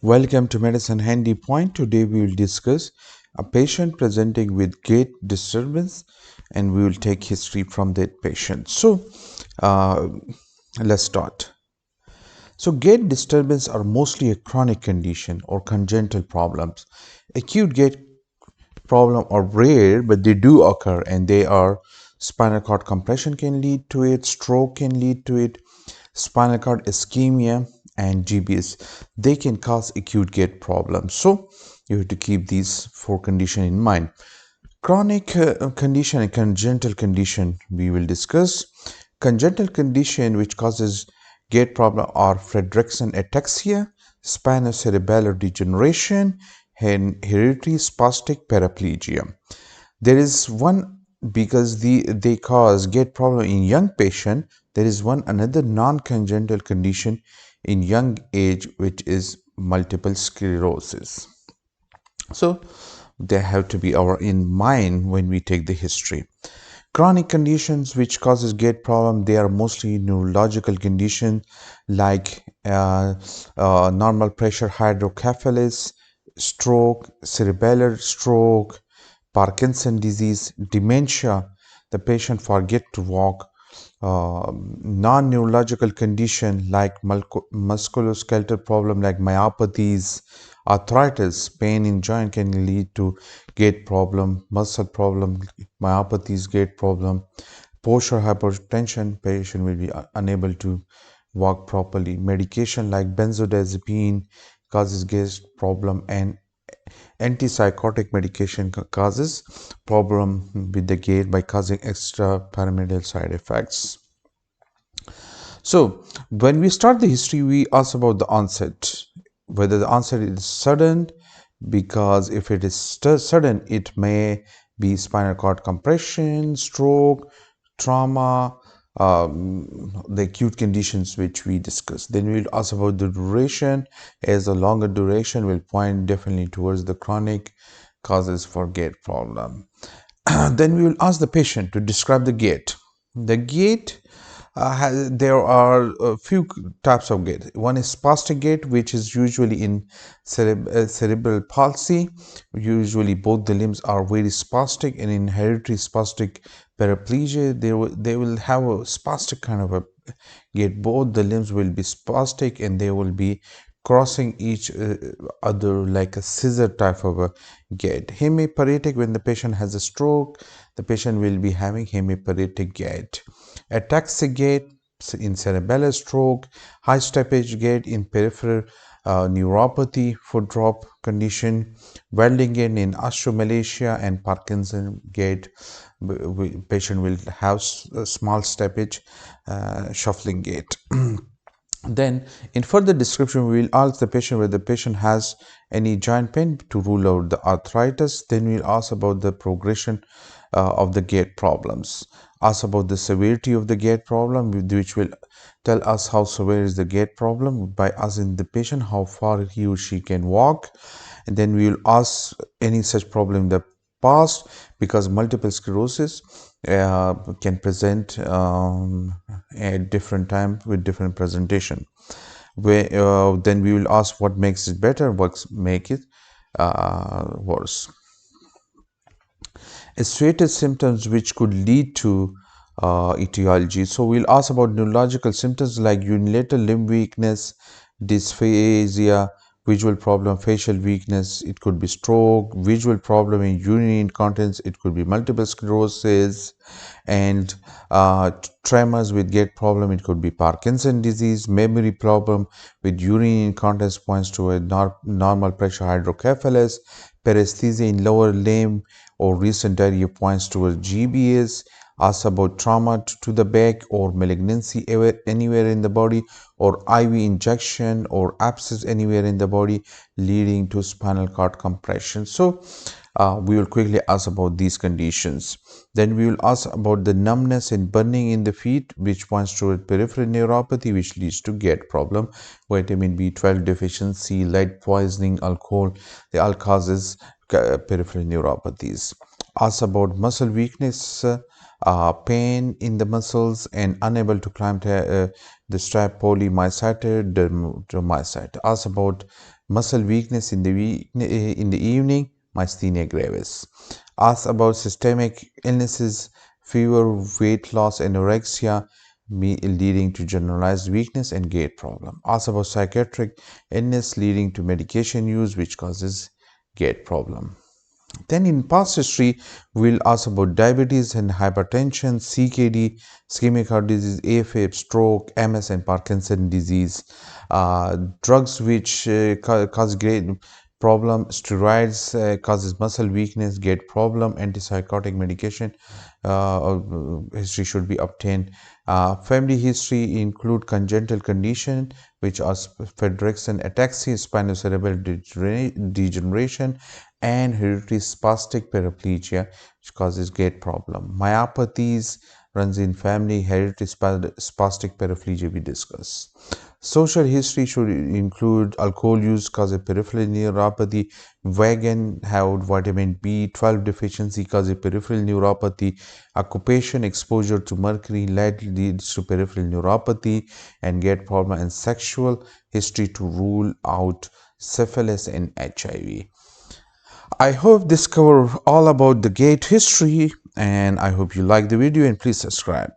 Welcome to Medicine Handy Point. Today we will discuss a patient presenting with gait disturbance and we will take history from that patient. Uh, let's start. Gait disturbance are mostly a chronic condition or congenital problems. Acute gait problem are rare, but they do occur and they are spinal cord compression can lead to it, stroke can lead to it, spinal cord ischemia and GBS. They can cause acute gait problems. So you have to keep these four conditions in mind. Chronic condition and congenital condition we will discuss. Congenital condition which causes gait problem are Frederickson ataxia, spinocerebellar degeneration, and hereditary spastic paraplegia. There is one because they cause gait problem in young patient. There is one another non-congenital condition in young age which is multiple sclerosis. So they have to be our in mind when we take the history. Chronic conditions which causes gait problem, they are mostly neurological conditions like normal pressure hydrocephalus, stroke, cerebellar stroke, Parkinson disease, dementia, the patient forget to walk, non-neurological condition like musculoskeletal problem like myopathies, arthritis, pain in joint can lead to gait problem, muscle problem, myopathies, gait problem, posture hypertension, patient will be unable to walk properly. Medication like benzodiazepine causes gait problem and antipsychotic medication causes problem with the gait by causing extra pyramidal side effects. So when we start the history, we ask about the onset, whether the onset is sudden, because if it is sudden, it may be spinal cord compression, stroke, trauma, the acute conditions which we discussed. Then we'll ask about the duration, as a longer duration will point definitely towards the chronic causes for gait problem. Then we will ask the patient to describe the gait. The gait, there are a few types of gait. One is spastic gait, which is usually in cerebral palsy. Usually both the limbs are very spastic, and in hereditary spastic paraplegia, they will have a spastic kind of a gait. Both the limbs will be spastic and they will be crossing each other like a scissor type of a gait. Hemiparetic, when the patient has a stroke, the patient will be having hemiparetic gait. Ataxic gait in cerebellar stroke, high stoppage gait in peripheral neuropathy, foot drop condition, welding gait in osteomalacia, and Parkinson gait. Patient will have a small stoppage, shuffling gait. Then in further description, we will ask the patient whether the patient has any joint pain to rule out the arthritis. Then we'll ask about the progression of the gait problems. Ask about the severity of the gait problem, which will tell us how severe is the gait problem by asking the patient how far he or she can walk. And then we will ask any such problem in the past, because multiple sclerosis can present at different time with different presentation. Then we will ask what makes it better, what make it worse. Associated symptoms which could lead to etiology. So we'll ask about neurological symptoms like unilateral limb weakness, dysphagia, visual problem, facial weakness. It could be stroke, visual problem in urinary incontinence. It could be multiple sclerosis, and tremors with gait problem. It could be Parkinson disease, memory problem with urinary incontinence points to a normal pressure hydrocephalus, paresthesia in lower limb or recent diarrhea points towards GBS. Ask about trauma to the back or malignancy anywhere in the body, or IV injection or abscess anywhere in the body leading to spinal cord compression. So we will quickly ask about these conditions. Then we will ask about the numbness and burning in the feet, which points toward peripheral neuropathy, which leads to gait problem. Vitamin B12 deficiency, lead poisoning, alcohol, they all causes peripheral neuropathies. Ask about muscle weakness, pain in the muscles, and unable to climb the strap, polymyositis, dermatomyositis. Ask about muscle weakness in the evening, myasthenia gravis. Ask about systemic illnesses, fever, weight loss, anorexia, leading to generalized weakness and gait problem. Ask about psychiatric illness leading to medication use, which causes gait problem. Then in past history, we'll ask about diabetes and hypertension, CKD, ischemic heart disease, AFib, stroke, MS, and Parkinson disease. Drugs which cause great problem, steroids causes muscle weakness, gait problem, antipsychotic medication history should be obtained. Family history include congenital condition which are Frederickson ataxia, spinocerebellar degeneration, and hereditary spastic paraplegia, which causes gait problem. Myopathies runs in family, hereditary spastic paraplegia we discuss. Social history should include alcohol use causes peripheral neuropathy, vegan have vitamin B12 deficiency causes peripheral neuropathy, occupation exposure to mercury lead leads to peripheral neuropathy and gait problem, and sexual history to rule out syphilis and HIV. I hope this covered all about the gait history, and I hope you like the video and please subscribe.